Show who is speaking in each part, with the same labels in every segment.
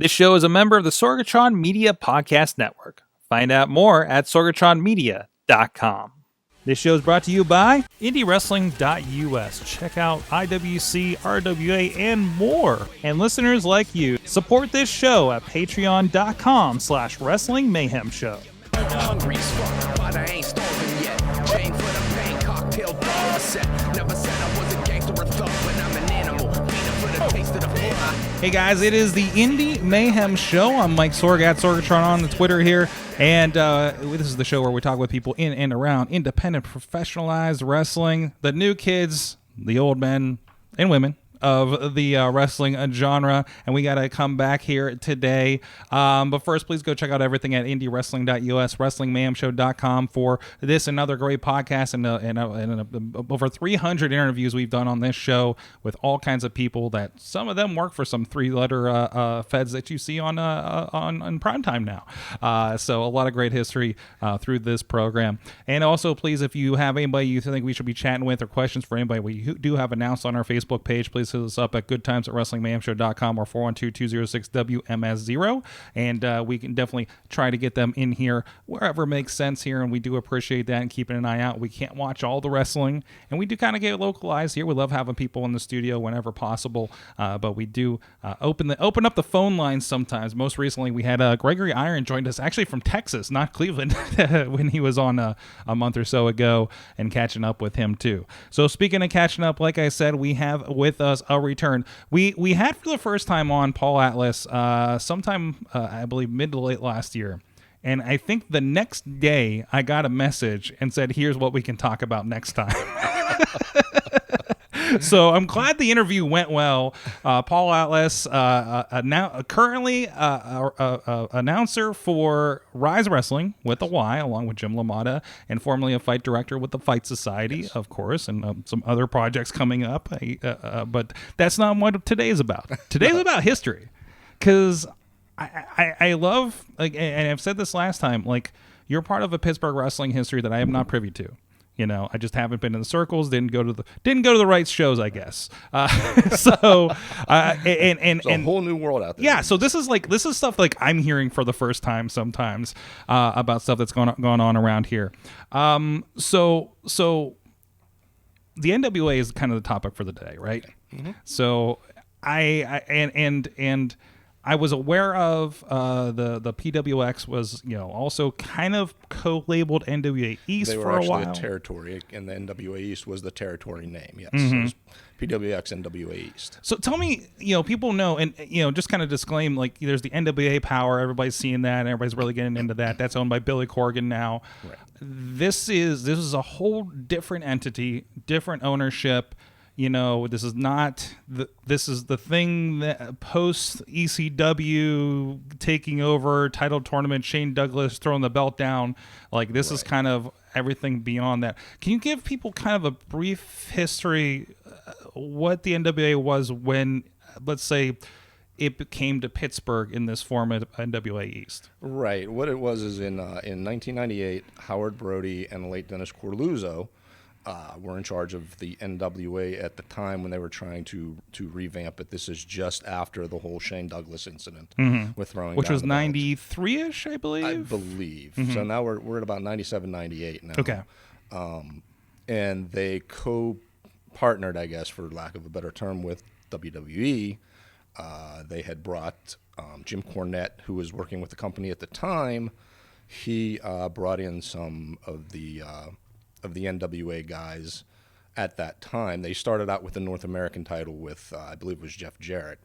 Speaker 1: This show is a member of the Sorgatron Media Podcast Network. Find out more at sorgatronmedia.com. This show is brought to you by IndyWrestling.us. Check out IWC, RWA, and more. And listeners like you, support this show at patreon.com/Wrestling Mayhem Show.
Speaker 2: Hungry as fuck, but I ain't starving yet. Chain for the pain, cocktail dog set. Never said I was a gangster or thug, but I'm an animal. Feeding for the taste of the pig.
Speaker 1: Hey guys, it is the Indy Mayhem Show. I'm Mike Sorg at Sorgatron on the Twitter here. And this is the show where we talk with people in and around independent, professionalized wrestling, the new kids, the old men and women of the wrestling genre, and we got to come back here today. But first, please go check out everything at IndyWrestling.us, WrestlingMayhemShow.com for this and other great podcasts and over 300 interviews we've done on this show with all kinds of people that some of them work for some three-letter feds that you see on primetime now. So a lot of great history through this program. And also, please, if you have anybody you think we should be chatting with or questions for anybody, we do have announced on our Facebook page. Please hit us up at goodtimes@WrestlingMayhemShow.com or 412-206-WMS0, and we can definitely try to get them in here wherever makes sense here, and we do appreciate that and keeping an eye out. We can't watch all the wrestling, and we do kind of get localized here. We love having people in the studio whenever possible, but we do open up the phone lines sometimes. Most recently, we had Gregory Iron joined us actually from Texas, not Cleveland, when he was on a month or so ago, and catching up with him too. So speaking of catching up, like I said, we have with us a return. We had for the first time on Paul Atlas sometime I believe mid to late last year, and I think the next day I got a message and said, here's what we can talk about next time. So I'm glad the interview went well. Paul Atlas, now currently announcer for Rise Wrestling with a Y, along with Jim LaMotta, and formerly a fight director with the Fight Society, yes, of course, and some other projects coming up. But that's not what today's about. Today's about history, because I love, like, and I've said this last time, like, you're part of a Pittsburgh wrestling history that I am not privy to. You know, I just haven't been in the circles. Didn't go to the right shows, I guess. So and
Speaker 3: a whole new world out there.
Speaker 1: Yeah. So this is stuff like I'm hearing for the first time sometimes about stuff that's going on around here. So the NWA is kind of the topic for the day, right? Mm-hmm. So I was aware of the PWX was, also kind of co-labeled NWA East for a while.
Speaker 3: They were actually a territory, and the NWA East was the territory name. Yes, mm-hmm. So it was PWX NWA East.
Speaker 1: So tell me, people know, and just kind of disclaim, like, there's the NWA Power. Everybody's seeing that, and everybody's really getting into that. That's owned by Billy Corgan now. Right. This is a whole different entity, different ownership. This is not this is the thing that post ECW taking over title tournament, Shane Douglas throwing the belt down. Like, this is kind of everything beyond that. Can you give people kind of a brief history what the NWA was when, let's say, it came to Pittsburgh in this form of NWA East?
Speaker 3: Right. What it was is in 1998, Howard Brody and the late Dennis Corluzzo were in charge of the NWA at the time when they were trying to revamp it. This is just after the whole Shane Douglas incident with throwing,
Speaker 1: which
Speaker 3: down
Speaker 1: was 93-ish, I believe.
Speaker 3: I believe. Mm-hmm. So now we're at about 97, 98 now.
Speaker 1: Okay.
Speaker 3: And they co-partnered, I guess, for lack of a better term, with WWE. They had brought Jim Cornette, who was working with the company at the time. He brought in some of the NWA guys at that time. They started out with the North American title with, I believe it was Jeff Jarrett,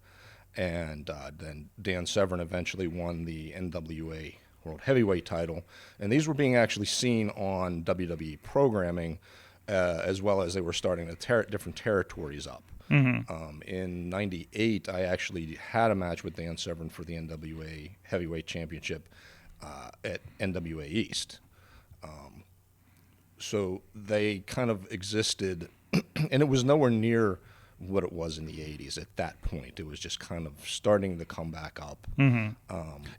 Speaker 3: and then Dan Severn eventually won the NWA World Heavyweight title. And these were being actually seen on WWE programming, as well as they were starting to tear different territories up. Mm-hmm. In 98, I actually had a match with Dan Severn for the NWA Heavyweight Championship at NWA East. So they kind of existed, and it was nowhere near what it was in the 80s at that point. It was just kind of starting to come back up. Mm-hmm.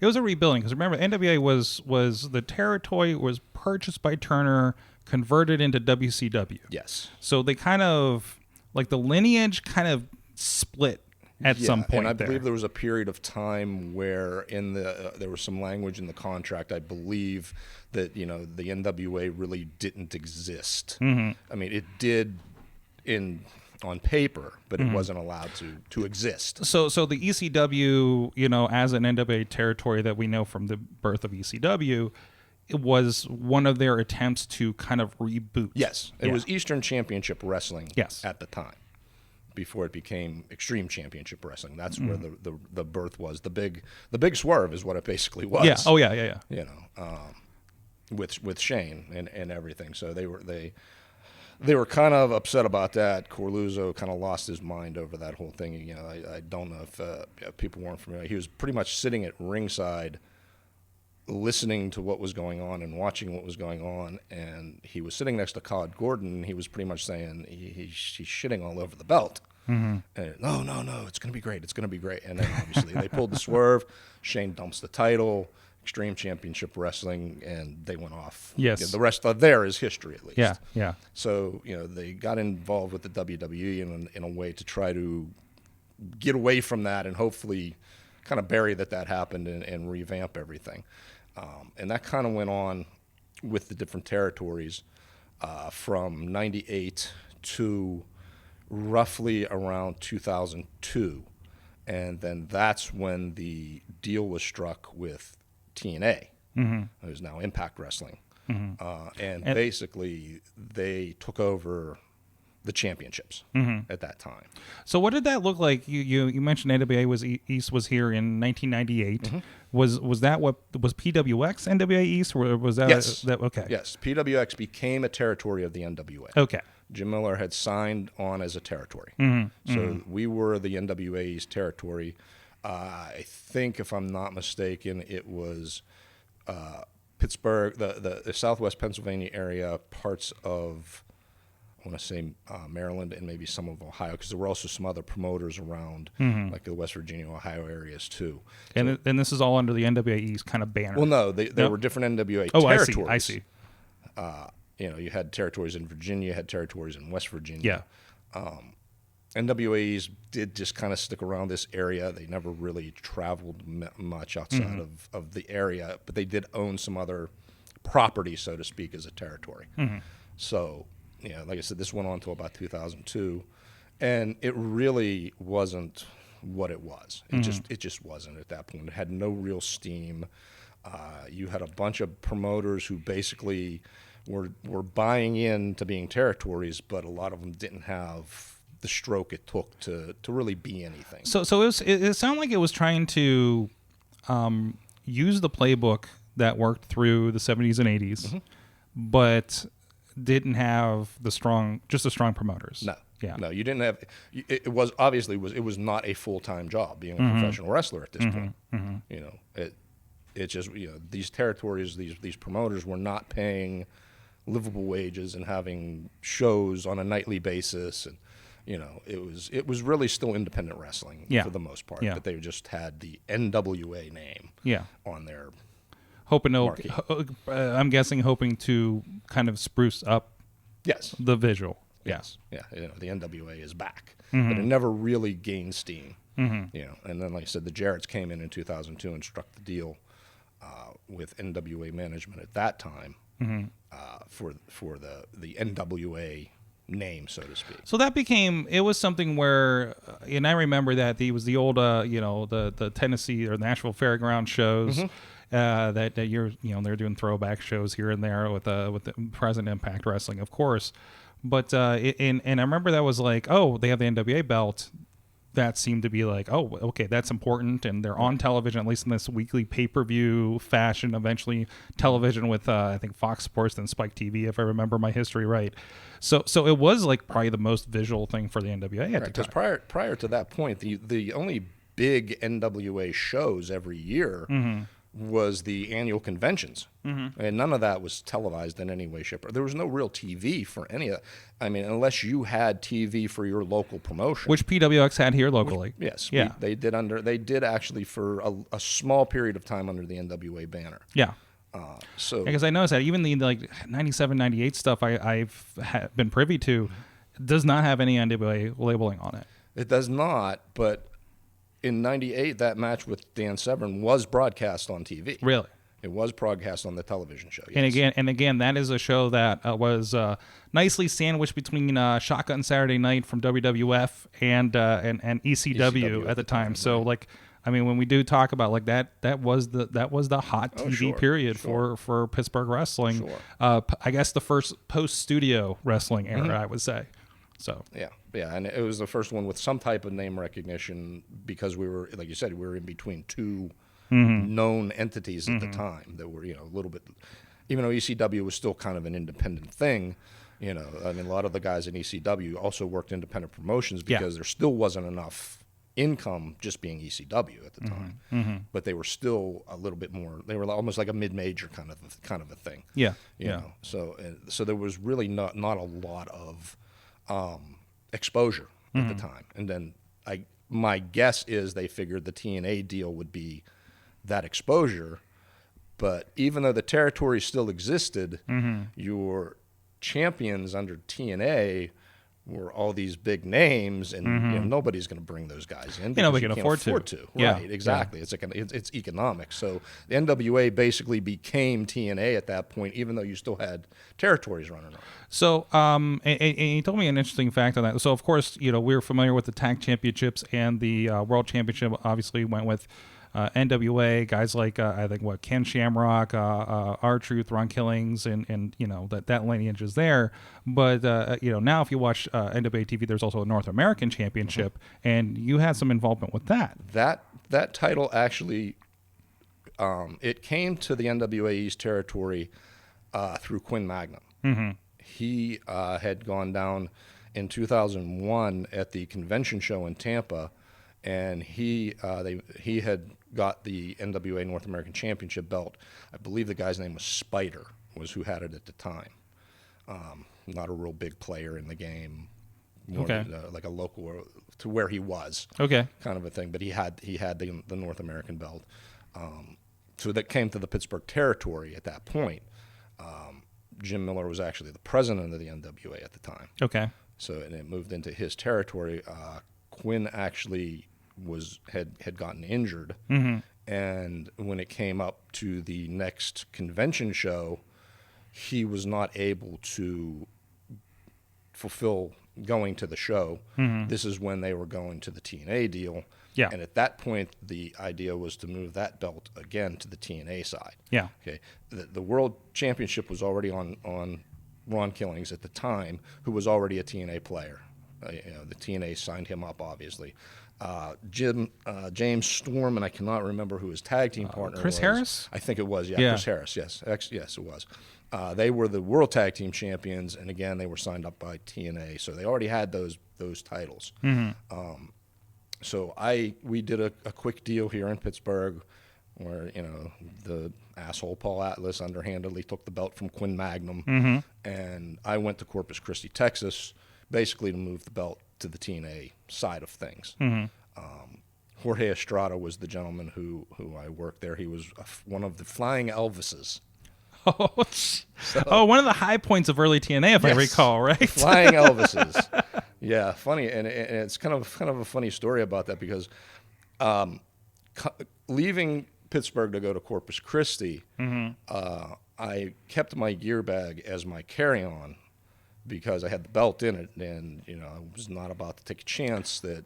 Speaker 1: It was a rebuilding, because remember, NWA was the territory was purchased by Turner, converted into WCW.
Speaker 3: Yes.
Speaker 1: So they kind of, like, the lineage kind of split at some point.
Speaker 3: And I believe there was a period of time where there was some language in the contract, I believe, that the NWA really didn't exist. I mean, it did on paper, but it wasn't allowed to exist.
Speaker 1: So the ECW, as an NWA territory that we know from the birth of ECW, it was one of their attempts to kind of reboot.
Speaker 3: Yes, it was Eastern Championship Wrestling.
Speaker 1: Yes.
Speaker 3: At the time, before it became Extreme Championship Wrestling. That's where the birth was. The big swerve is what it basically was.
Speaker 1: Yeah. Oh yeah.
Speaker 3: With Shane and everything. So they were kind of upset about that. Corluzzo kind of lost his mind over that whole thing. I don't know if people weren't familiar. He was pretty much sitting at ringside, listening to what was going on and watching what was going on, and he was sitting next to Todd Gordon, and he was pretty much saying he's shitting all over the belt. And no, it's going to be great. It's going to be great. And then obviously they pulled the swerve. Shane dumps the title, Extreme Championship Wrestling, and they went off.
Speaker 1: Yes.
Speaker 3: The rest of there is history, at least.
Speaker 1: Yeah.
Speaker 3: So, they got involved with the WWE in a way to try to get away from that and hopefully kind of bury that happened and revamp everything. And that kind of went on with the different territories from 98 to roughly around 2002. And then that's when the deal was struck with TNA, who's now Impact Wrestling. And basically they took over the championships at that time.
Speaker 1: So what did that look like? You mentioned NWA East was here in 1998. Was that what was PWX NWA East, or was that?
Speaker 3: Yes.
Speaker 1: Okay.
Speaker 3: Yes. PWX became a territory of the NWA.
Speaker 1: Okay.
Speaker 3: Jim Miller had signed on as a territory. So we were the NWA East territory. I think, if I'm not mistaken, it was Pittsburgh, the Southwest Pennsylvania area, parts of, I want to say Maryland, and maybe some of Ohio, because there were also some other promoters around, like the West Virginia, Ohio areas too.
Speaker 1: And this is all under the NWA East kind of banner.
Speaker 3: Well, no, there were different NWA territories.
Speaker 1: I see.
Speaker 3: You had territories in Virginia, you had territories in West Virginia. NWAs did just kind of stick around this area. They never really traveled much outside of the area, but they did own some other property, so to speak, as a territory. So, like I said, this went on until about 2002, and it really wasn't what it was. It just wasn't at that point. It had no real steam. You had a bunch of promoters who basically were buying into being territories, but a lot of them didn't have the stroke it took to really be anything.
Speaker 1: So it sounded like it was trying to use the playbook that worked through the 70s and 80s, but didn't have the strong promoters.
Speaker 3: No, you didn't have. It was not a full-time job being a professional wrestler at this point. It just these territories, these promoters were not paying livable wages and having shows on a nightly basis, and it was really still independent wrestling for the most part. But they just had the NWA name on their marquee.
Speaker 1: I'm guessing hoping to kind of spruce up the visual.
Speaker 3: Yes. Yeah. The NWA is back, but it never really gained steam. And then, like I said, the Jarretts came in 2002 and struck the deal with NWA Management at that time for the NWA name, so to speak. So that
Speaker 1: it was something where, and I remember that it was the old, the Tennessee or Nashville Fairground shows. That they're doing throwback shows here and there with the present Impact Wrestling, of course. But and I remember that was like, oh, they have the NWA belt. That seemed to be like, oh, okay, that's important, and they're on television, at least in this weekly pay-per-view fashion, eventually television with, I think, Fox Sports and Spike TV, if I remember my history right. So it was like probably the most visual thing for the NWA at the time.
Speaker 3: Because prior to that point, the only big NWA shows every year was the annual conventions, and none of that was televised in any way, shape, or there was no real TV for any of that. I mean, unless you had TV for your local promotion,
Speaker 1: which PWX had here locally.
Speaker 3: They did actually for a small period of time under the NWA banner. Because
Speaker 1: I noticed that even the 97, 98 stuff I've been privy to does not have any NWA labeling on it.
Speaker 3: It does not, but in '98, that match with Dan Severn was broadcast on TV.
Speaker 1: Really?
Speaker 3: It was broadcast on the television show. Yes.
Speaker 1: And again, that is a show that was nicely sandwiched between Shotgun Saturday Night from WWF and ECW at the time. So
Speaker 3: right.
Speaker 1: like, I mean, when we do talk about like that was the hot TV
Speaker 3: sure,
Speaker 1: period
Speaker 3: sure.
Speaker 1: for Pittsburgh wrestling.
Speaker 3: Sure.
Speaker 1: I guess the first post studio wrestling era, I would say. So
Speaker 3: yeah, and it was the first one with some type of name recognition because we were, like you said, we were in between two known entities at the time that were, a little bit, even though ECW was still kind of an independent thing, I mean, a lot of the guys in ECW also worked independent promotions because there still wasn't enough income just being ECW at the time, but they were still a little bit more, they were almost like a mid-major kind of a thing.
Speaker 1: Yeah.
Speaker 3: You know? So there was really not a lot of exposure at the time. And then my guess is they figured the TNA deal would be that exposure, but even though the territory still existed, your champions under TNA were all these big names, and nobody's going to bring those guys in.
Speaker 1: Nobody can afford
Speaker 3: to.
Speaker 1: Yeah.
Speaker 3: Right, exactly. Yeah. It's economic. So the NWA basically became TNA at that point, even though you still had territories running around.
Speaker 1: So, and you told me an interesting fact on that. So, of course, we're familiar with the tag championships and the world championship. Obviously, went with NWA guys like I think Ken Shamrock, R-Truth, Ron Killings, and that lineage is there. But now if you watch NWA TV, there's also a North American Championship, and you had some involvement with that.
Speaker 3: That title actually, it came to the NWA East territory through Quinn Magnum. He had gone down in 2001 at the convention show in Tampa, and he had got the NWA North American Championship belt. I believe the guy's name was Spider, was who had it at the time. Not a real big player in the game, more like a local to where he was, kind of a thing. But he had the North American belt. So that came to the Pittsburgh territory at that point. Jim Miller was actually the president of the NWA at the time. Okay. So and it moved into his territory. Quinn actually had gotten injured, and when it came up to the next convention show, he was not able to fulfill going to the show. This is when they were going to the TNA deal. Yeah. And at that point, the idea was to move that belt again to the TNA side. Yeah. Okay. The World Championship was already on Ron Killings at the time, who was already a TNA player. The TNA signed him up, obviously. James Storm, and I cannot remember who his tag team partner was.
Speaker 1: Chris Harris?
Speaker 3: I think it was, yeah. Chris Harris, yes. Yes, it was. They were the World Tag Team Champions, and again, they were signed up by TNA, so they already had those titles. So we did a quick deal here in Pittsburgh where, the asshole Paul Atlas underhandedly took the belt from Quinn Magnum, and I went to Corpus Christi, Texas, basically to move the belt to the TNA side of things. Jorge Estrada was the gentleman who I worked there. He was one of the Flying Elvises.
Speaker 1: One of the high points of early TNA, if I recall, right?
Speaker 3: Flying Elvises. Yeah, funny, and it's kind of a funny story about that because leaving Pittsburgh to go to Corpus Christi, I kept my gear bag as my carry-on because I had the belt in it, and I was not about to take a chance that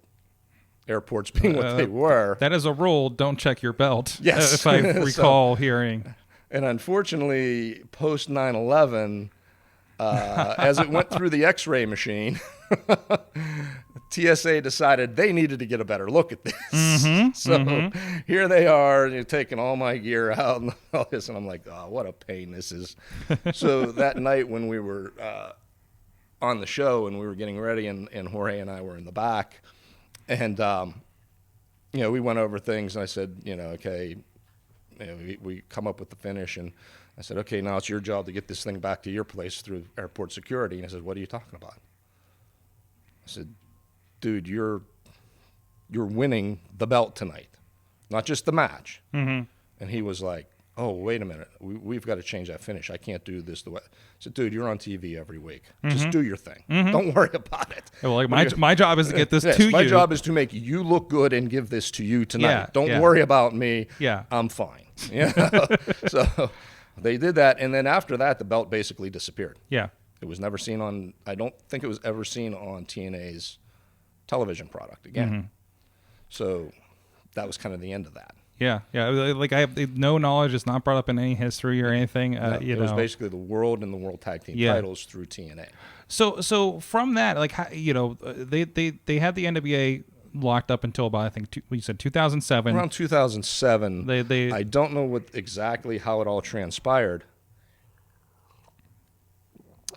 Speaker 3: airports being what they were.
Speaker 1: That is a rule. Don't check your belt.
Speaker 3: Yes,
Speaker 1: if I recall hearing.
Speaker 3: And unfortunately, post 9/11, as it went through the X-ray machine, TSA decided they needed to get a better look at this. Here they are, taking all my gear out and all this, and I'm like, oh, what a pain this is. So that night when we were on the show and we were getting ready, and Jorge and I were in the back, and we went over things, and I said, okay, we come up with the finish, and I said, okay, now it's your job to get this thing back to your place through airport security. And he said, what are you talking about? I said, dude, you're winning the belt tonight, not just the match. And he was like, oh, wait a minute, we've got to change that finish. I can't do this the way. I said, dude, you're on TV every week. Just do your thing. Don't worry about it.
Speaker 1: Well, like my job is to get this
Speaker 3: yes,
Speaker 1: to you.
Speaker 3: My job is to make you look good and give this to you tonight.
Speaker 1: Yeah,
Speaker 3: Don't worry about me.
Speaker 1: Yeah.
Speaker 3: I'm fine. So they did that, and then after that, the belt basically disappeared.
Speaker 1: Yeah.
Speaker 3: It was never seen on, I don't think it was ever seen on TNA's television product again. So that was kind of the end of that.
Speaker 1: Yeah. Like I have no knowledge. It's not brought up in any history or anything.
Speaker 3: It was basically the world and the world tag team titles through TNA.
Speaker 1: So from that, like, they had the NWA locked up until about, I think, you said 2007.
Speaker 3: Around 2007.
Speaker 1: They
Speaker 3: I don't know exactly how it all transpired.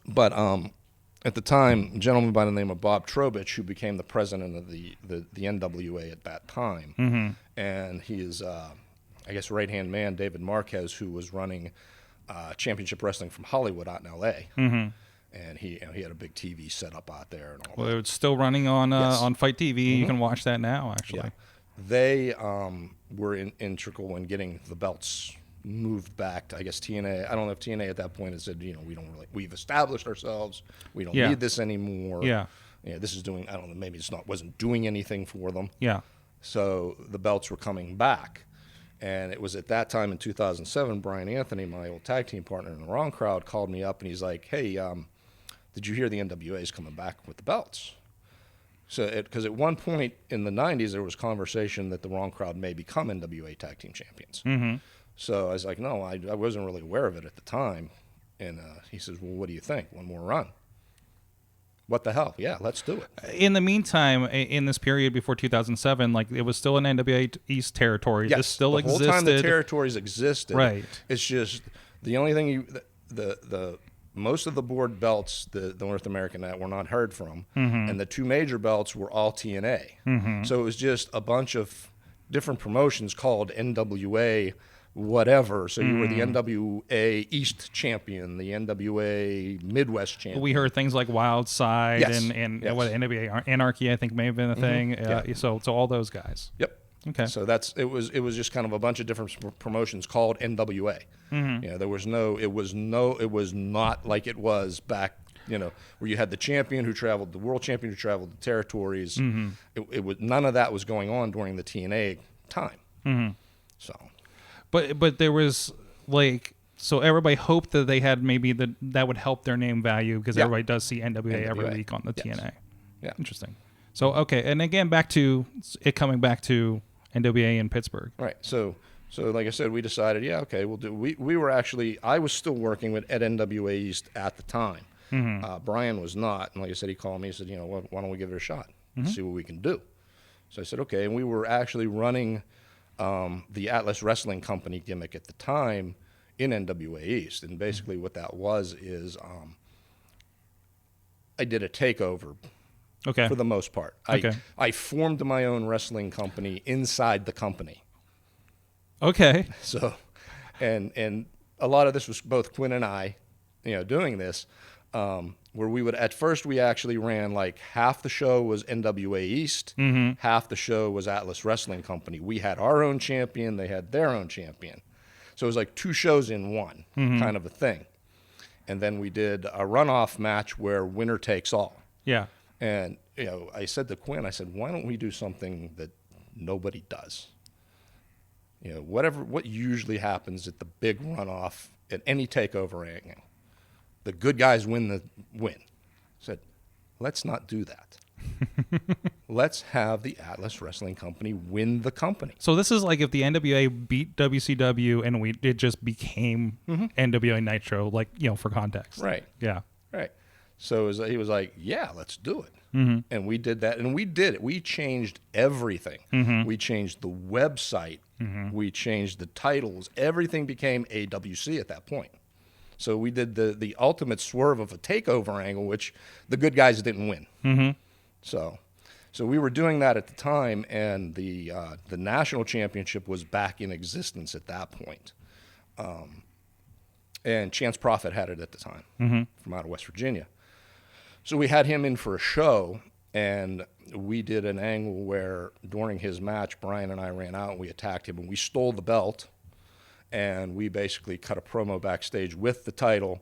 Speaker 3: But at the time, a gentleman by the name of Bob Trowbridge, who became the president of the NWA at that time, and he is, I guess, right-hand man, David Marquez, who was running Championship Wrestling from Hollywood out in L.A., and he had a big TV set up out there and all that.
Speaker 1: Well, it's still running on Fight TV. You can watch that now, actually.
Speaker 3: Yeah. They were integral in getting the belts moved back to, I guess, TNA. I don't know if TNA at that point had said, we've established ourselves. We don't need this anymore.
Speaker 1: Yeah.
Speaker 3: This is doing, I don't know, maybe wasn't doing anything for them.
Speaker 1: Yeah.
Speaker 3: So the belts were coming back. And it was at that time in 2007, Brian Anthony, my old tag team partner in the Wrong Crowd, called me up and he's like, hey, did you hear the NWA is coming back with the belts? So, because at one point in the 90s, there was conversation that the Wrong Crowd may become NWA Tag Team Champions. So I was like, no, I wasn't really aware of it at the time. And he says, well, what do you think? One more run? What the hell? Yeah, let's do it.
Speaker 1: In the meantime, in this period before 2007, like, it was still an NWA East territory.
Speaker 3: Yes,
Speaker 1: this still existed.
Speaker 3: The whole time the territories existed.
Speaker 1: Right.
Speaker 3: It's just the only thing the most of the board belts, the North American, that were not heard from, and the two major belts were all TNA. So it was just a bunch of different promotions called NWA whatever. So you were the NWA East champion, the NWA Midwest champion.
Speaker 1: We heard things like Wild Side and
Speaker 3: Yes.
Speaker 1: what, NWA Anarchy, I think, may have been a thing. So all those guys.
Speaker 3: Yep.
Speaker 1: Okay.
Speaker 3: So it was just kind of a bunch of different promotions called NWA. There was it was not like it was back, where you had the champion who traveled, the world champion who traveled the territories. It was, none of that was going on during the TNA time. So,
Speaker 1: but there was, like, so everybody hoped that they had maybe that would help their name value, because everybody does see NWA every week on the TNA.
Speaker 3: Yeah.
Speaker 1: Interesting. So, okay, and again, back to it coming back to NWA in Pittsburgh.
Speaker 3: Right. So like I said, we decided, we'll do. We were actually, I was still working at NWA East at the time. Brian was not, and like I said, he called me. He said, why don't we give it a shot, see what we can do? So I said, okay. And we were actually running the Atlas Wrestling Company gimmick at the time in NWA East, and basically what that was is I did a takeover.
Speaker 1: Okay.
Speaker 3: For the most part. I formed my own wrestling company inside the company.
Speaker 1: Okay.
Speaker 3: So, and a lot of this was both Quinn and I, doing this, where we would, at first we actually ran like half the show was NWA East, half the show was Atlas Wrestling Company. We had our own champion, they had their own champion. So it was like two shows in one kind of a thing. And then we did a runoff match where winner takes all.
Speaker 1: Yeah.
Speaker 3: And, I said to Quinn, I said, why don't we do something that nobody does? What usually happens at the big runoff at any takeover ranking, the good guys win the win. I said, let's not do that. Let's have the Atlas Wrestling Company win the company.
Speaker 1: So this is like if the NWA beat WCW and it just became NWA Nitro, like, for context.
Speaker 3: Right.
Speaker 1: Yeah.
Speaker 3: Right. So he was like, yeah, let's do it. And we did that, and we did it. We changed everything. We changed the website. We changed the titles. Everything became AWC at that point. So we did the ultimate swerve of a takeover angle, which the good guys didn't win. So we were doing that at the time, and the national championship was back in existence at that point. And Chance Prophet had it at the time from out of West Virginia. So we had him in for a show, and we did an angle where during his match, Brian and I ran out and we attacked him, and we stole the belt, and we basically cut a promo backstage with the title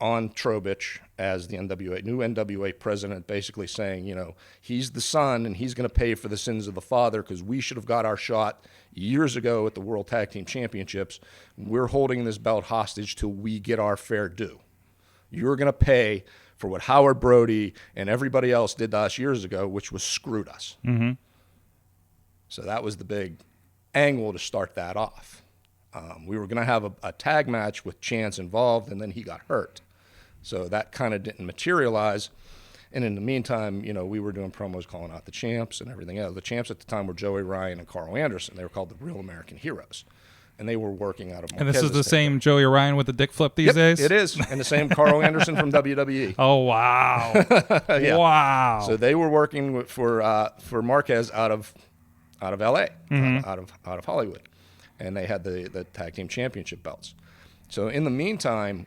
Speaker 3: on Trowbridge as the new NWA president, basically saying, you know, he's the son and he's going to pay for the sins of the father because we should have got our shot years ago at the World Tag Team Championships. We're holding this belt hostage till we get our fair due. You're going to pay for what Howard Brody and everybody else did to us years ago, which was screwed us.
Speaker 1: Mm-hmm.
Speaker 3: So that was the big angle to start that off. We were going to have a tag match with Chance involved, and then he got hurt. So that kind of didn't materialize. And in the meantime, you know, we were doing promos calling out the champs and everything else. The champs at the time were Joey Ryan and Carl Anderson. They were called the Real American Heroes. And they were working out of
Speaker 1: And this is the
Speaker 3: Marquez's
Speaker 1: same Joey Ryan with the dick flip these
Speaker 3: Yep,
Speaker 1: days?
Speaker 3: it is. And the same Carl Anderson from WWE.
Speaker 1: Oh, wow.
Speaker 3: Yeah.
Speaker 1: Wow.
Speaker 3: So they were working for Marquez out of LA, out of Hollywood. And they had the tag team championship belts. So in the meantime,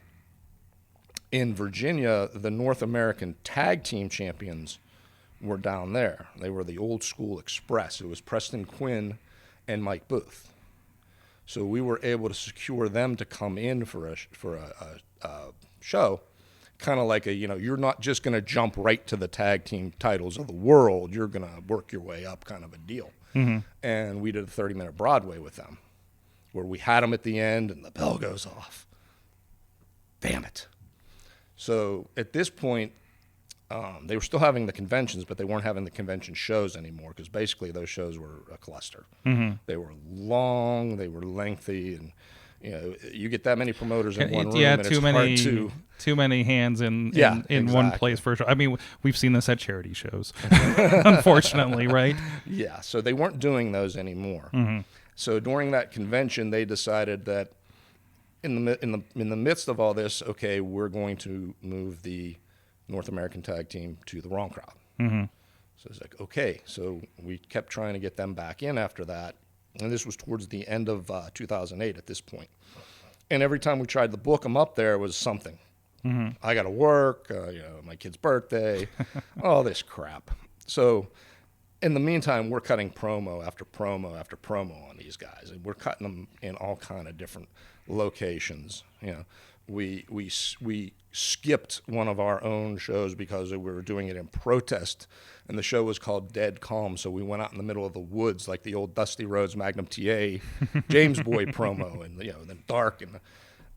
Speaker 3: in Virginia, the North American Tag Team Champions were down there. They were the Old School Express. It was Preston Quinn and Mike Booth. So we were able to secure them to come in for a show, kind of like you're not just going to jump right to the tag team titles of the world. You're going to work your way up, kind of a deal. Mm-hmm. And we did a 30-minute Broadway with them, where we had them at the end and the bell goes off. Damn it. So at this point, they were still having the conventions, but they weren't having the convention shows anymore because basically those shows were a cluster. Mm-hmm. They were long, they were lengthy, and you get that many promoters in one room, and it's hard to...
Speaker 1: Too many hands in
Speaker 3: exactly.
Speaker 1: one place for a show. I mean, we've seen this at charity shows, unfortunately, right?
Speaker 3: Yeah, so they weren't doing those anymore. Mm-hmm. So during that convention, they decided that in the midst of all this, okay, we're going to move the North American Tag Team to the Wrong Crowd. Mm-hmm. So it's like, okay. So we kept trying to get them back in after that. And this was towards the end of 2008 at this point. And every time we tried to book them up there, it was something. Mm-hmm. I got to work, my kid's birthday, all this crap. So in the meantime, we're cutting promo after promo after promo on these guys. And we're cutting them in all kind of different locations. We skipped one of our own shows because we were doing it in protest, and the show was called Dead Calm. So we went out in the middle of the woods like the old Dusty Rhodes Magnum TA James Boy promo, and the dark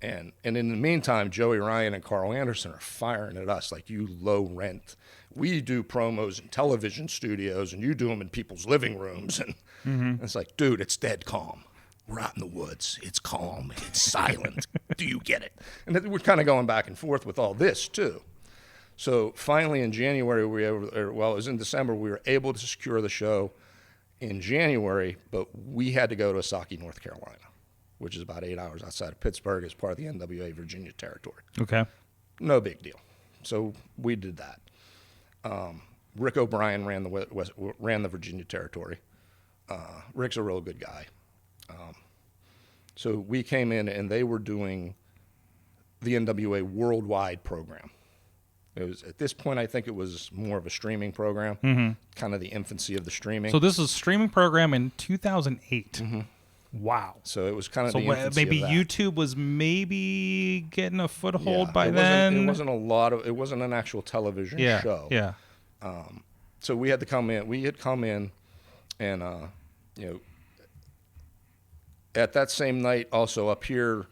Speaker 3: and in the meantime, Joey Ryan and Carl Anderson are firing at us like, you low rent. We do promos in television studios, and you do them in people's living rooms, and it's like, dude, it's dead calm. We're out in the woods. It's calm. It's silent. Do you get it? And we're kind of going back and forth with all this, too. So finally in January, it was in December, we were able to secure the show in January, but we had to go to Osaki, North Carolina, which is about 8 hours outside of Pittsburgh as part of the NWA Virginia territory. Okay. No big deal. So we did that. Rick O'Brien ran the Virginia territory. Rick's a real good guy. So we came in, and they were doing the NWA Worldwide program. It was, at this point, I think it was more of a streaming program, kind of the infancy of the streaming.
Speaker 1: So this is a streaming program in 2008. Mm-hmm. Wow.
Speaker 3: So it was kind of the infancy
Speaker 1: maybe
Speaker 3: of that.
Speaker 1: YouTube was maybe getting a foothold by then.
Speaker 3: It wasn't it wasn't an actual television show.
Speaker 1: Yeah.
Speaker 3: So we had to come in. We had come in, and at that same night, also up here,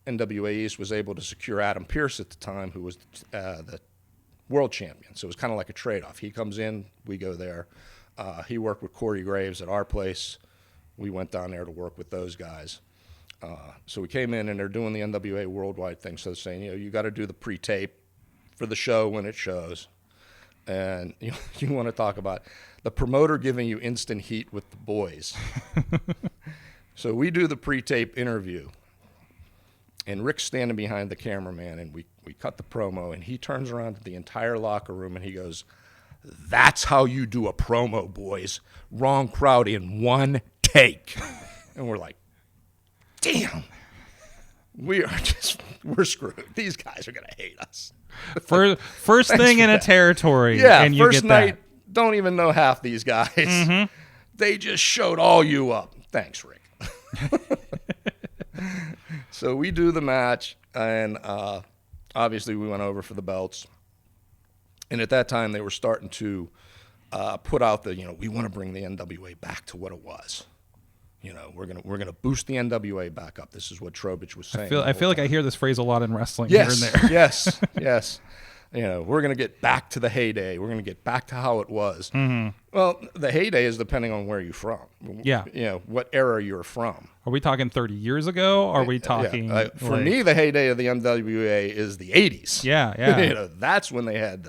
Speaker 3: NWA East was able to secure Adam Pearce at the time, who was the world champion. So it was kind of like a trade-off. He comes in, we go there. He worked with Corey Graves at our place. We went down there to work with those guys. So we came in, and they're doing the NWA Worldwide thing. So they're saying, you got to do the pre-tape for the show when it shows. And you want to talk about the promoter giving you instant heat with the boys. So we do the pre-tape interview, and Rick's standing behind the cameraman, and we cut the promo, and he turns around to the entire locker room, and he goes, "That's how you do a promo, boys. Wrong crowd in one take." And we're like, damn, we're screwed. These guys are going to hate us.
Speaker 1: First thing in a territory.
Speaker 3: Yeah,
Speaker 1: and you
Speaker 3: first
Speaker 1: get
Speaker 3: night,
Speaker 1: that.
Speaker 3: Don't even know half these guys. Mm-hmm. They just showed all you up. Thanks, Rick. So we do the match, and obviously we went over for the belts. And at that time, they were starting to put out we want to bring the NWA back to what it was. We're gonna boost the NWA back up. This is what Trowbridge was saying.
Speaker 1: I feel like I hear this phrase a lot in wrestling
Speaker 3: yes,
Speaker 1: here and there.
Speaker 3: yes. We're gonna get back to the heyday. We're gonna get back to how it was.
Speaker 1: Mm-hmm.
Speaker 3: Well, the heyday is depending on where you're from.
Speaker 1: Yeah.
Speaker 3: What era you're from.
Speaker 1: Are we talking 30 years ago? Or are we talking?
Speaker 3: Yeah. For me, the heyday of the NWA is the 80s.
Speaker 1: Yeah.
Speaker 3: That's when they had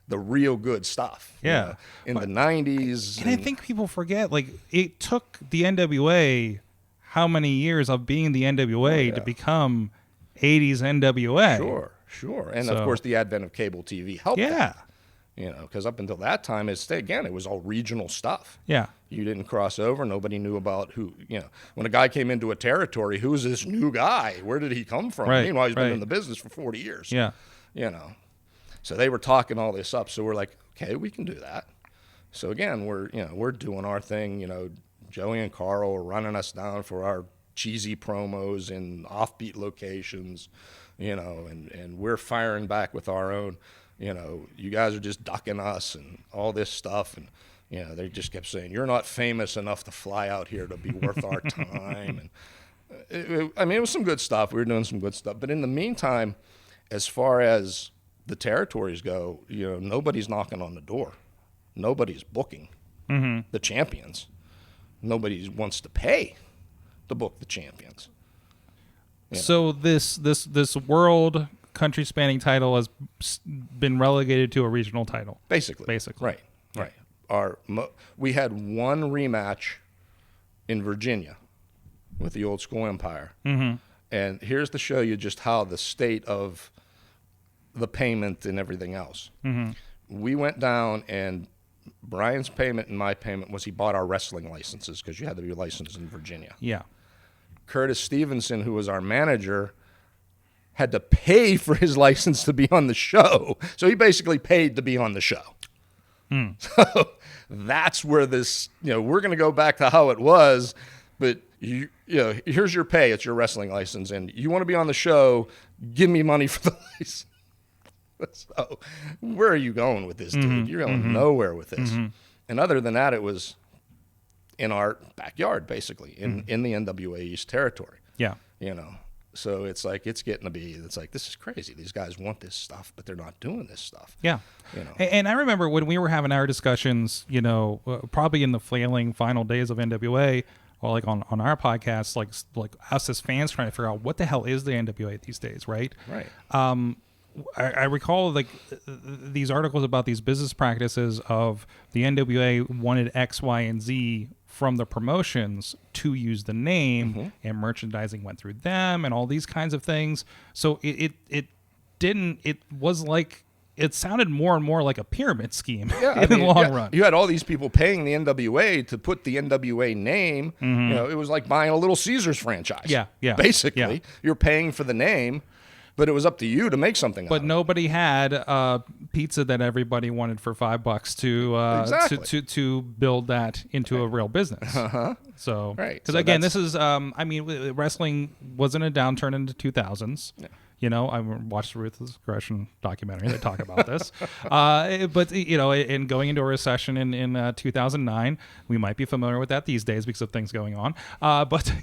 Speaker 3: the real good stuff.
Speaker 1: Yeah.
Speaker 3: In the 90s.
Speaker 1: And I think people forget, it took the NWA how many years of being the NWA to become 80s NWA.
Speaker 3: Sure. And of course, the advent of cable TV helped.
Speaker 1: Yeah.
Speaker 3: That. Because up until that time, it was all regional stuff.
Speaker 1: Yeah.
Speaker 3: You didn't cross over. Nobody knew about who, when a guy came into a territory, who's this new guy? Where did he come from?
Speaker 1: Right.
Speaker 3: Meanwhile, he's been in the business for 40 years.
Speaker 1: Yeah.
Speaker 3: So they were talking all this up. So we're like, okay, we can do that. So again, we're doing our thing. Joey and Carl are running us down for our cheesy promos in offbeat locations, and we're firing back with our own. You guys are just ducking us and all this stuff. And, they just kept saying, you're not famous enough to fly out here to be worth our time. And it was some good stuff. We were doing some good stuff. But in the meantime, as far as the territories go, nobody's knocking on the door. Nobody's booking the champions. Nobody wants to pay to book the champions.
Speaker 1: So this world country spanning title has been relegated to a regional title.
Speaker 3: Basically. Right. We had one rematch in Virginia with the Old School Empire. Mm-hmm. And here's to show you just how the state of the payment and everything else. Mm-hmm. We went down, and Brian's payment and my payment was he bought our wrestling licenses because you had to be licensed in Virginia.
Speaker 1: Yeah.
Speaker 3: Curtis Stevenson, who was our manager, had to pay for his license to be on the show. So he basically paid to be on the show. So that's where this, we're going to go back to how it was, but here's your pay. It's your wrestling license. And you want to be on the show, give me money for the license. So where are you going with this, dude? You're going nowhere with this. And other than that, it was in our backyard, basically, in the NWA East territory.
Speaker 1: Yeah.
Speaker 3: So it's like, this is crazy. These guys want this stuff, but they're not doing this stuff.
Speaker 1: Yeah. And I remember when we were having our discussions, probably in the flailing final days of NWA, or on our podcast, like us as fans trying to figure out what the hell is the NWA these days, right?
Speaker 3: Right.
Speaker 1: I recall these articles about these business practices of the NWA wanted X, Y, and Z from the promotions to use the name, and merchandising went through them and all these kinds of things. So it sounded more and more like a pyramid scheme in the long run.
Speaker 3: You had all these people paying the NWA to put the NWA name. It was like buying a Little Caesars franchise.
Speaker 1: Yeah.
Speaker 3: Basically, you're paying for the name, but it was up to you to make something out of it.
Speaker 1: But nobody had pizza that everybody wanted for $5 to build that into a real business. So,
Speaker 3: right.
Speaker 1: Because again, this is, wrestling was in a downturn in the 2000s. Yeah. I watched the Ruthless Aggression documentary. They talk about this. But, in going into a recession in 2009, we might be familiar with that these days because of things going on. But,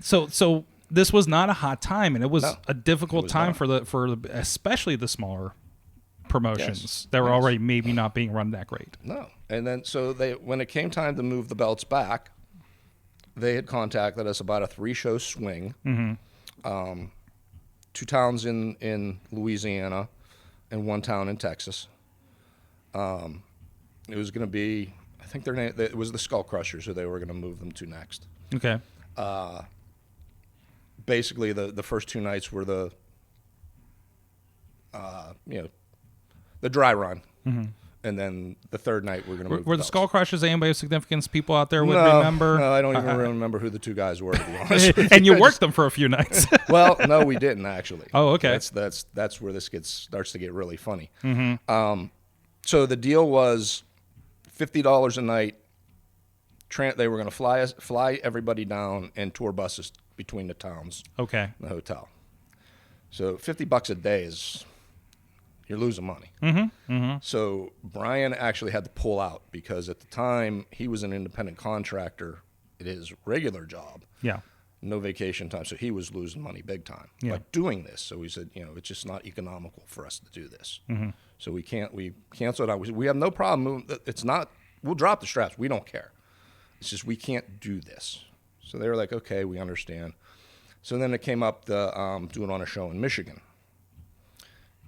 Speaker 1: so this was not a hot time, and it was a difficult time for especially the smaller promotions that were already maybe not being run that great.
Speaker 3: No. And then when it came time to move the belts back, they had contacted us about a 3-show swing. 2 towns in Louisiana and 1 town in Texas. It was going to be, I think their name, it was the Skull Crushers who they were going to move them to next.
Speaker 1: Okay.
Speaker 3: Basically, the first 2 nights were the dry run. And then the 3rd night we're going to move.
Speaker 1: Were the Skull Crushers anybody of significance people out there would remember?
Speaker 3: No, I don't even remember who the 2 guys were, to be honest with
Speaker 1: and you worked them for a few nights.
Speaker 3: Well, no, we didn't actually.
Speaker 1: Oh, okay.
Speaker 3: That's where this starts to get really funny. So the deal was $50 a night They were going to fly everybody down and tour buses between the towns.
Speaker 1: Okay.
Speaker 3: And the hotel. So $50 a day is, you're losing money. So Brian actually had to pull out because at the time he was an independent contractor at his regular job.
Speaker 1: Yeah.
Speaker 3: No vacation time, so he was losing money big time by doing this. So we said, it's just not economical for us to do this. So we canceled out. We have no problem. It's not, we'll drop the straps. We don't care. It's just we can't do this. So they were like, okay, we understand. So then it came up to do it on a show in Michigan.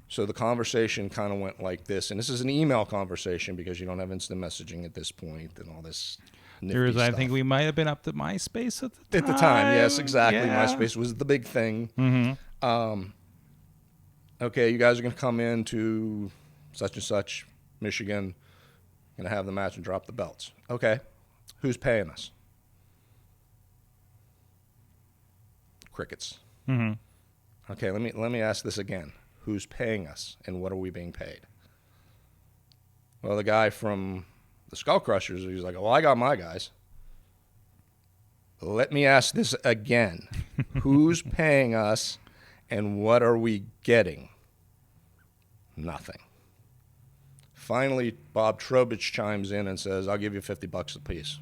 Speaker 3: So the conversation kind of went like this, and this is an email conversation because you don't have instant messaging at this point and all this.
Speaker 1: I think we might have been up to MySpace at the time.
Speaker 3: At the time, yes, exactly.
Speaker 1: Yeah.
Speaker 3: MySpace was the big thing. Okay, you guys are going to come in to such and such, Michigan, going to have the match and drop the belts. Okay, who's paying us? Crickets. Okay, let me ask this again. Who's paying us, and what are we being paid? Well, the guy from the Skull Crushers, he's like, well, I got my guys. Let me ask this again. Who's paying us, and what are we getting? Nothing. Finally, Bob Trowbridge chimes in and says, I'll give you $50 a piece.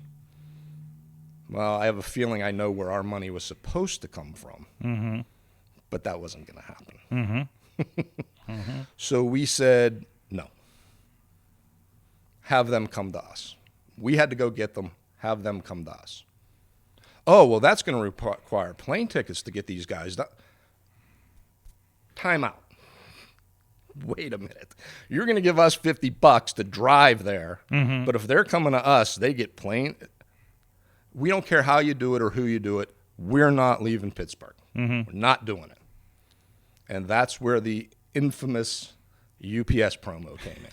Speaker 3: Well, I have a feeling I know where our money was supposed to come from, but that wasn't going to happen. So we said, no. Have them come to us. We had to go get them. Have them come to us. Oh, well, that's going to require plane tickets to get these guys done. Time out. Wait a minute. You're going to give us $50 to drive there, but if they're coming to us, they get plane. We don't care how you do it or who you do it. We're not leaving Pittsburgh. We're not doing it. And that's where the infamous UPS promo came in.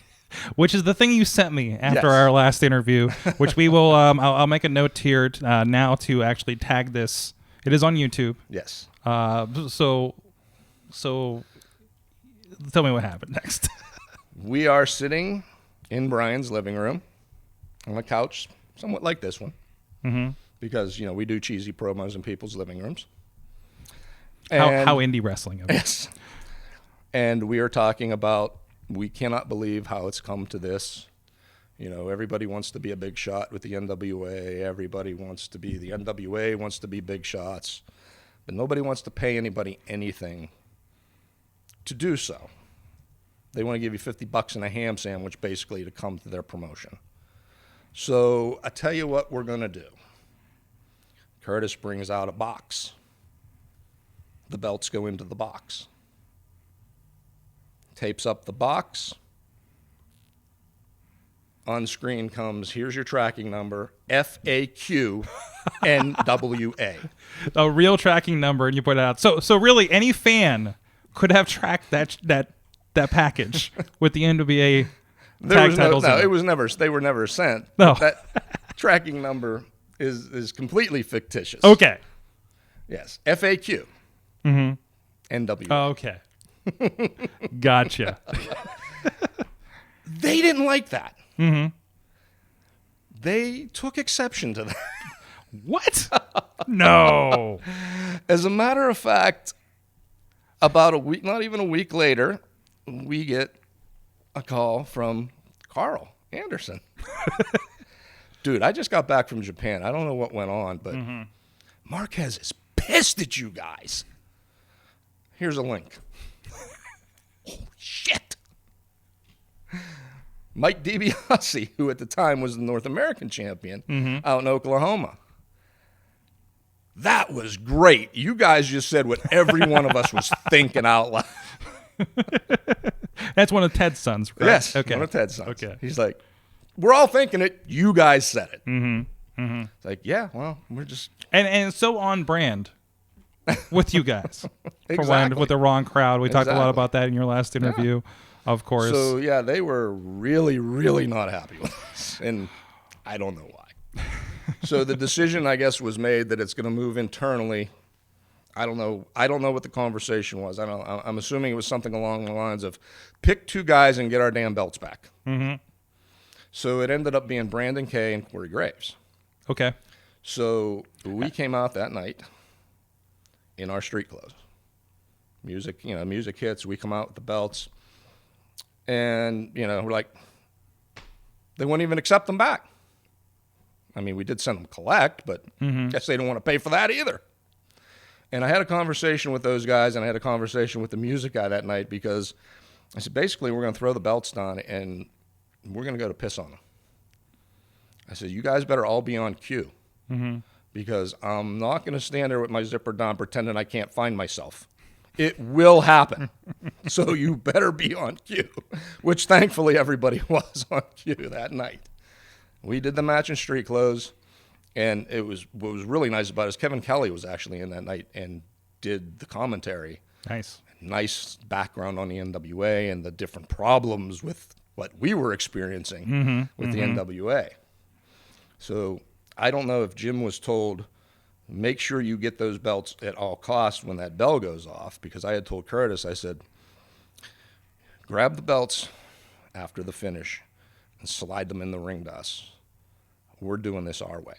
Speaker 1: Which is the thing you sent me after our last interview, which we will, I'll make a note here now to actually tag this. It is on YouTube.
Speaker 3: Yes.
Speaker 1: So tell me what happened next.
Speaker 3: We are sitting in Brian's living room on a couch, somewhat like this one, because, we do cheesy promos in people's living rooms.
Speaker 1: How indie wrestling is.
Speaker 3: Yes. And we are talking about, we cannot believe how it's come to this. Everybody wants to be a big shot with the NWA. Everybody wants to be, the NWA wants to be big shots. But nobody wants to pay anybody anything to do so. They want to give you $50 and a ham sandwich, basically, to come to their promotion. So I tell you what we're going to do. Curtis brings out a box. The belts go into the box. Tapes up the box. On screen comes, here's your tracking number, FAQ NWA.
Speaker 1: A real tracking number, and you put it out. So really, any fan could have tracked that package with the NWA tag titles.
Speaker 3: No, it was never. They were never sent.
Speaker 1: No,
Speaker 3: that tracking number is completely fictitious.
Speaker 1: Okay.
Speaker 3: Yes, FAQ. NWA.
Speaker 1: Oh, okay. Gotcha.
Speaker 3: They didn't like that. They took exception to that.
Speaker 1: What? No.
Speaker 3: As a matter of fact, about a week, not even a week later, we get a call from Carl Anderson. Dude, I just got back from Japan. I don't know what went on, but Marquez is pissed at you guys. Here's a link. Holy shit. Mike DiBiase, who at the time was the North American champion out in Oklahoma. That was great. You guys just said what every one of us was thinking out loud.
Speaker 1: That's one of Ted's sons, right?
Speaker 3: Yes,
Speaker 1: okay.
Speaker 3: one of Ted's sons.
Speaker 1: Okay.
Speaker 3: He's like, we're all thinking it. You guys said it. It's like, yeah, well, we're just...
Speaker 1: And so on brand with you guys.
Speaker 3: Exactly.
Speaker 1: With the wrong crowd. We talked a lot about that in your last interview, of course.
Speaker 3: So, yeah, they were really, really not happy with us. And I don't know why. So the decision, I guess, was made that it's going to move internally. I don't know what the conversation was. I'm assuming it was something along the lines of pick two guys and get our damn belts back. So it ended up being Brandon Kay and Corey Graves.
Speaker 1: Okay.
Speaker 3: So we came out that night in our street clothes. Music hits. We come out with the belts. And, we're like, they wouldn't even accept them back. I mean, we did send them collect, but guess they don't want to pay for that either. And I had a conversation with those guys, and I had a conversation with the music guy that night, because I said, basically, we're going to throw the belts down, and we're going to go to piss on them. I said, you guys better all be on cue, because I'm not going to stand there with my zipper down pretending I can't find myself. It will happen. So you better be on cue, which thankfully everybody was on cue that night. We did the match in street clothes. And what was really nice about it is Kevin Kelly was actually in that night and did the commentary.
Speaker 1: Nice.
Speaker 3: Nice background on the NWA and the different problems with what we were experiencing with the NWA. So I don't know if Jim was told, make sure you get those belts at all costs when that bell goes off, because I had told Curtis, I said, grab the belts after the finish and slide them in the ring to us. We're doing this our way.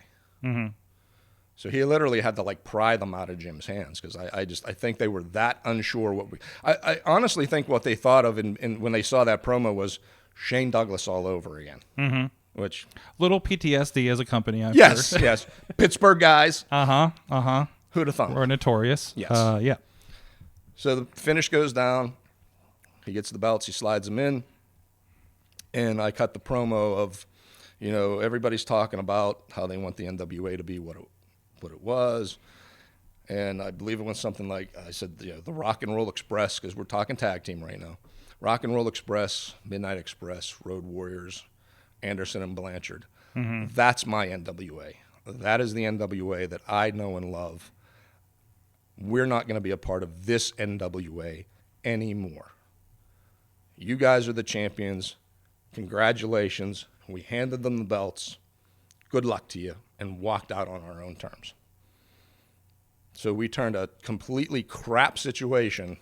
Speaker 3: So he literally had to pry them out of Jim's hands, because I think they were that unsure I honestly think what they thought of when they saw that promo was Shane Douglas all over again. Which
Speaker 1: little PTSD as a company, I'm
Speaker 3: yes,
Speaker 1: sure.
Speaker 3: yes, Pittsburgh guys.
Speaker 1: Who'd
Speaker 3: have thought?
Speaker 1: We're notorious.
Speaker 3: Yes.
Speaker 1: Yeah.
Speaker 3: So the finish goes down. He gets the belts. He slides them in, and I cut the promo of, everybody's talking about how they want the NWA to be what it was. And I believe it was something like, I said, the Rock and Roll Express, because we're talking tag team right now. Rock and Roll Express, Midnight Express, Road Warriors, Anderson and Blanchard. That's my NWA. That is the NWA that I know and love. We're not going to be a part of this NWA anymore. You guys are the champions. Congratulations. We handed them the belts. Good luck to you, and walked out on our own terms. So we turned a completely crap situation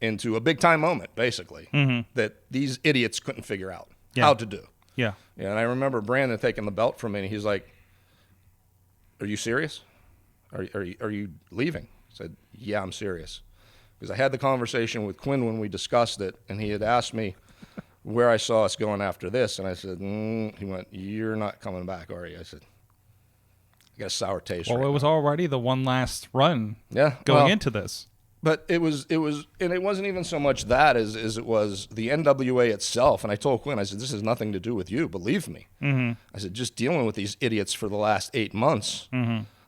Speaker 3: into a big-time moment, basically, that these idiots couldn't figure out how to do.
Speaker 1: Yeah.
Speaker 3: And I remember Brandon taking the belt from me, and he's like, are you serious? Are you leaving? I said, yeah, I'm serious. Because I had the conversation with Quinn when we discussed it, and he had asked me where I saw us going after this, and I said, he went, you're not coming back, are you? I said, I got a sour taste.
Speaker 1: Well, it was already the one last run going into this.
Speaker 3: But it was, and it wasn't even so much that as it was the NWA itself. And I told Quinn, I said, this has nothing to do with you, believe me. I said, just dealing with these idiots for the last 8 months,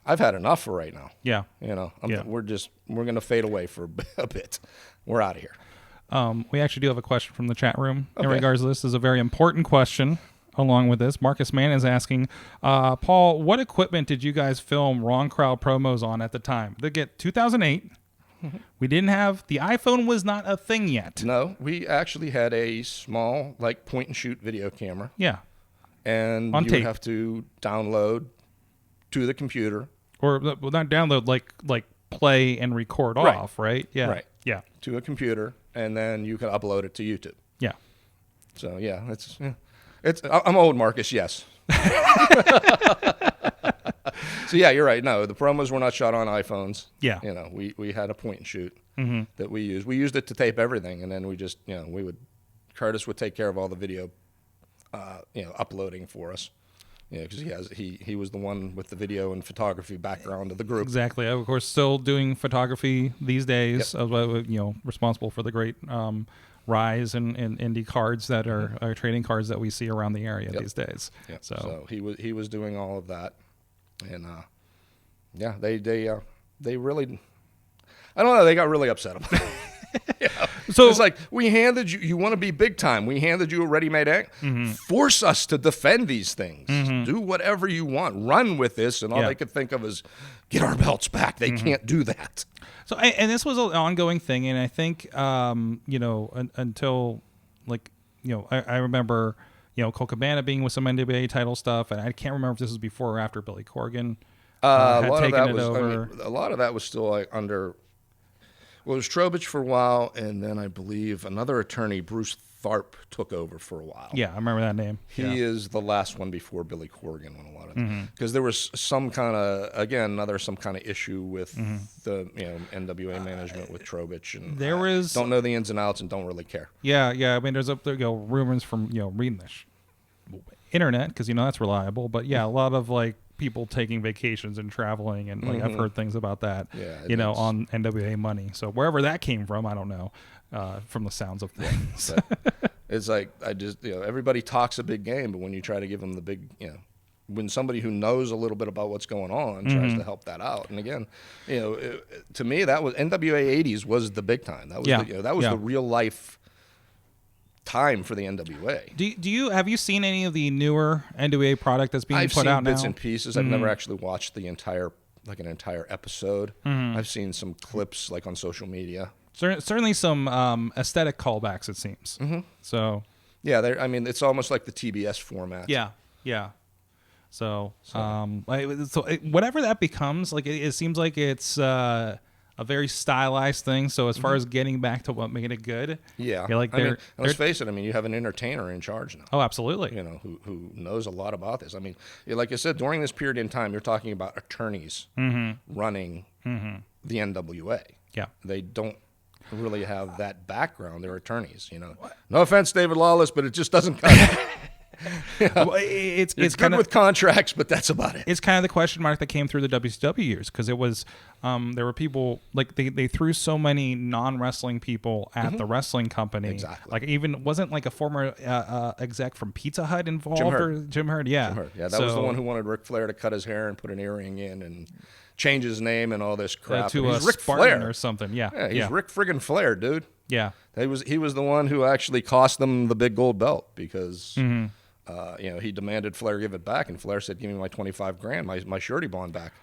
Speaker 3: I've had enough for right now.
Speaker 1: Yeah.
Speaker 3: We're going to fade away for a bit. We're out of here.
Speaker 1: We actually do have a question from the chat room in regards to this. This is a very important question along with this. Marcus Mann is asking, Paul, what equipment did you guys film Wrong Crowd promos on at the time? They get 2008. We didn't have, the iPhone was not a thing yet.
Speaker 3: No, we actually had a small, point and shoot video camera.
Speaker 1: Yeah.
Speaker 3: And
Speaker 1: on
Speaker 3: you
Speaker 1: tape.
Speaker 3: would have to download to the computer.
Speaker 1: Or not download, like play and record off, right? Yeah.
Speaker 3: Right.
Speaker 1: Yeah.
Speaker 3: To a computer, and then you could upload it to YouTube.
Speaker 1: Yeah.
Speaker 3: So yeah, I'm old, Marcus. Yes. So yeah, you're right. No, the promos were not shot on iPhones.
Speaker 1: Yeah.
Speaker 3: We had a point and shoot that we used. We used it to tape everything, and then we just, Curtis would take care of all the video, uploading for us. Because he was the one with the video and photography background of the group.
Speaker 1: Exactly. Of course, still doing photography these days.
Speaker 3: Yep.
Speaker 1: Responsible for the great rise in Indy cards that are trading cards that we see around the area these days.
Speaker 3: Yep. So he was doing all of that, and they really, I don't know, they got really upset about it. So it's like, we handed you want to be big time. We handed you a ready-made act. Force us to defend these things. Do whatever you want. Run with this. And all they could think of is get our belts back. They can't do that.
Speaker 1: So, and this was an ongoing thing. And I think, until I remember, Cole Cabana being with some NWA title stuff. And I can't remember if this was before or after Billy Corgan had taken it over.
Speaker 3: A lot of that was still under... Well, it was Trowbridge for a while, and then I believe another attorney, Bruce Tharp took over for a while.
Speaker 1: Yeah, I remember that name.
Speaker 3: He is the last one before Billy Corgan on a lot of because there was some kind of issue with the NWA management with Trowbridge, and don't know the ins and outs and don't really care.
Speaker 1: Yeah. I mean, there's rumors from reading this internet because that's reliable, but a lot of like people taking vacations and traveling, and like I've heard things about that. Yeah, on NWA money. So wherever that came from, I don't know. From the sounds of things.
Speaker 3: It's like everybody talks a big game, but when you try to give them the big, when somebody who knows a little bit about what's going on tries to help that out, and again, to me that was NWA 80s was the big time. That was the real life time for the NWA.
Speaker 1: Have you seen any of the newer NWA product that's being put out now?
Speaker 3: I've seen bits and pieces. I've never actually watched an entire episode. I've seen some clips like on social media.
Speaker 1: Certainly some aesthetic callbacks, it seems. So
Speaker 3: yeah, it's almost like the TBS format.
Speaker 1: Yeah. So whatever that becomes, like it seems like it's a very stylized thing. So as far as getting back to what made it good,
Speaker 3: let's face it. You have an entertainer in charge now.
Speaker 1: Oh, absolutely.
Speaker 3: Who knows a lot about this. Like I said, during this period in time, you're talking about attorneys running the NWA.
Speaker 1: Yeah,
Speaker 3: they don't really have that background. They're attorneys. No offense, David Lawless, but it just doesn't cut it.
Speaker 1: Well, it's
Speaker 3: good
Speaker 1: kind of
Speaker 3: with contracts, but that's about it.
Speaker 1: It's kind of the question mark that came through the WCW years, because it was there were people like they threw so many non-wrestling people at the wrestling company.
Speaker 3: Exactly.
Speaker 1: Like even wasn't like a former exec from Pizza Hut involved? Jim Herd. Yeah,
Speaker 3: that was the one who wanted Ric Flair to cut his hair and put an earring in and change his name and all this crap.
Speaker 1: To
Speaker 3: he's
Speaker 1: Ric
Speaker 3: Spartan
Speaker 1: Flair or something. Yeah,
Speaker 3: he's Ric friggin' Flair, dude.
Speaker 1: Yeah,
Speaker 3: he was the one who actually cost them the big gold belt because he demanded Flair give it back, and Flair said, "Give me my $25,000, my surety bond back."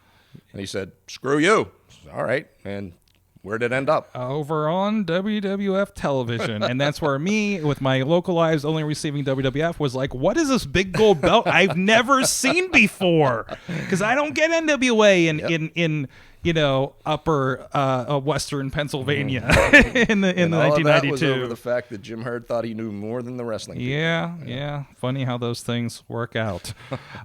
Speaker 3: And he said, "Screw you." All right, and where did it end up?
Speaker 1: Over on WWF television. And that's where me, with my localized only receiving WWF, was like, what is this big gold belt I've never seen before? Because I don't get NWA in upper western Pennsylvania in the 1992.
Speaker 3: That was over the fact that Jim Herd thought he knew more than the wrestling people.
Speaker 1: Yeah. Funny how those things work out.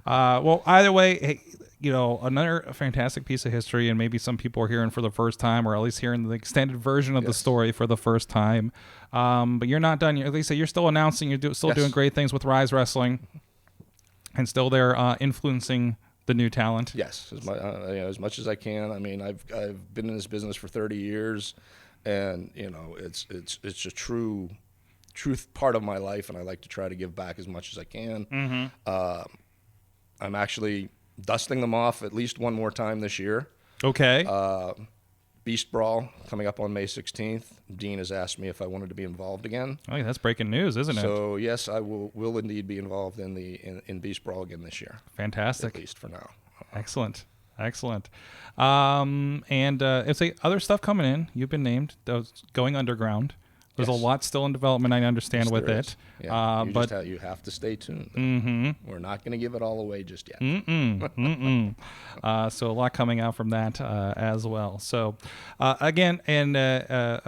Speaker 1: Well, either way, hey, another fantastic piece of history, and maybe some people are hearing for the first time, or at least hearing the extended version of the story for the first time. But you're not done. At least you're still announcing. You're still doing great things with Rise Wrestling, and still there influencing the new talent.
Speaker 3: Yes, as much as I can. I've been in this business for 30 years, and it's a truth part of my life, and I like to try to give back as much as I can. I'm actually dusting them off at least one more time this year.
Speaker 1: Okay.
Speaker 3: Beast Brawl coming up on May 16th. Dean has asked me if I wanted to be involved again.
Speaker 1: Oh, that's breaking news, isn't it?
Speaker 3: So yes, I will indeed be involved in Beast Brawl again this year.
Speaker 1: Fantastic.
Speaker 3: At least for now.
Speaker 1: Excellent. And if other stuff coming in, you've been named. Going underground. There's a lot still in development, I understand, with it.
Speaker 3: Yeah, you have to stay tuned. We're not going to give it all away just yet.
Speaker 1: So a lot coming out from that as well. So again,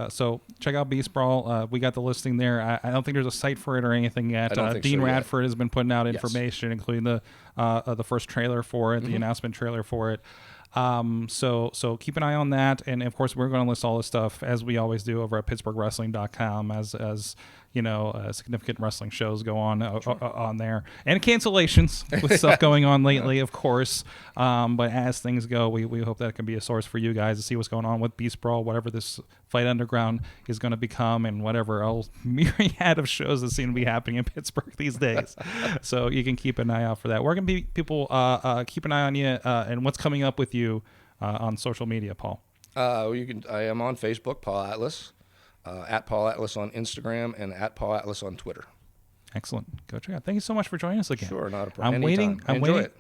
Speaker 1: so check out Beast Brawl. We got the listing there. I don't think there's a site for it or anything yet. Dean Radford has been putting out information, including the first trailer for it, the announcement trailer for it. So keep an eye on that, and of course we're going to list all this stuff as we always do over at PittsburghWrestling.com as significant wrestling shows go on there, and cancellations with stuff going on lately, of course. But as things go, we hope that it can be a source for you guys to see what's going on with Beast Brawl, whatever this Fight Underground is going to become, and whatever else myriad of shows that seem to be happening in Pittsburgh these days. So you can keep an eye out for that. Where can people keep an eye on you and what's coming up with you on social media, Paul?
Speaker 3: I am on Facebook, Paul Atlas, at Paul Atlas on Instagram, and at Paul Atlas on Twitter.
Speaker 1: Excellent. Go check it out. Thank you so much for joining us again.
Speaker 3: Sure, not a problem.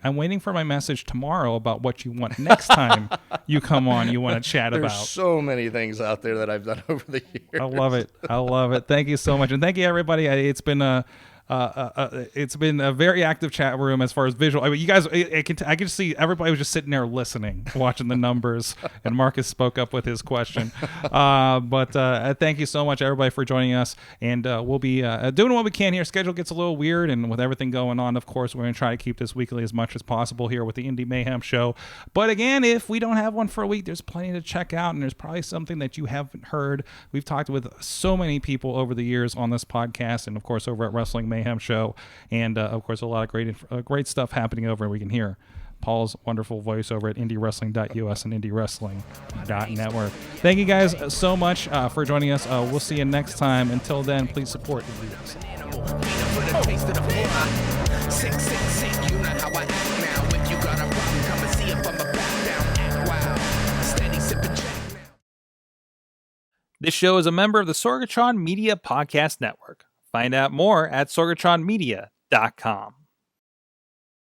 Speaker 1: I'm waiting for my message tomorrow about what you want next time you come on. You want to chat about.
Speaker 3: There's so many things out there that I've done over the years.
Speaker 1: I love it. Thank you so much, and thank you everybody. It's been It's been a very active chat room as far as visual. I mean, you guys, I can see everybody was just sitting there listening, watching the numbers, and Marcus spoke up with his question. But thank you so much, everybody, for joining us, and we'll be doing what we can here. Schedule gets a little weird, and with everything going on, of course, we're going to try to keep this weekly as much as possible here with the Indy Mayhem show. But again, if we don't have one for a week, there's plenty to check out, and there's probably something that you haven't heard. We've talked with so many people over the years on this podcast, and of course over at Wrestling Mayhem show, and of course a lot of great stuff happening over, and we can hear Paul's wonderful voice over at IndyWrestling.us and IndyWrestling.network. Thank you guys so much for joining us. We'll see you next time. Until then, please support Indy Wrestling.
Speaker 2: You know how I act now. If you got a problem, come and see if I'm a back down. Act wild. Steady sipping Jack now.
Speaker 1: This show is a member of the Sorgatron Media Podcast Network. Find out more at sorgatronmedia.com.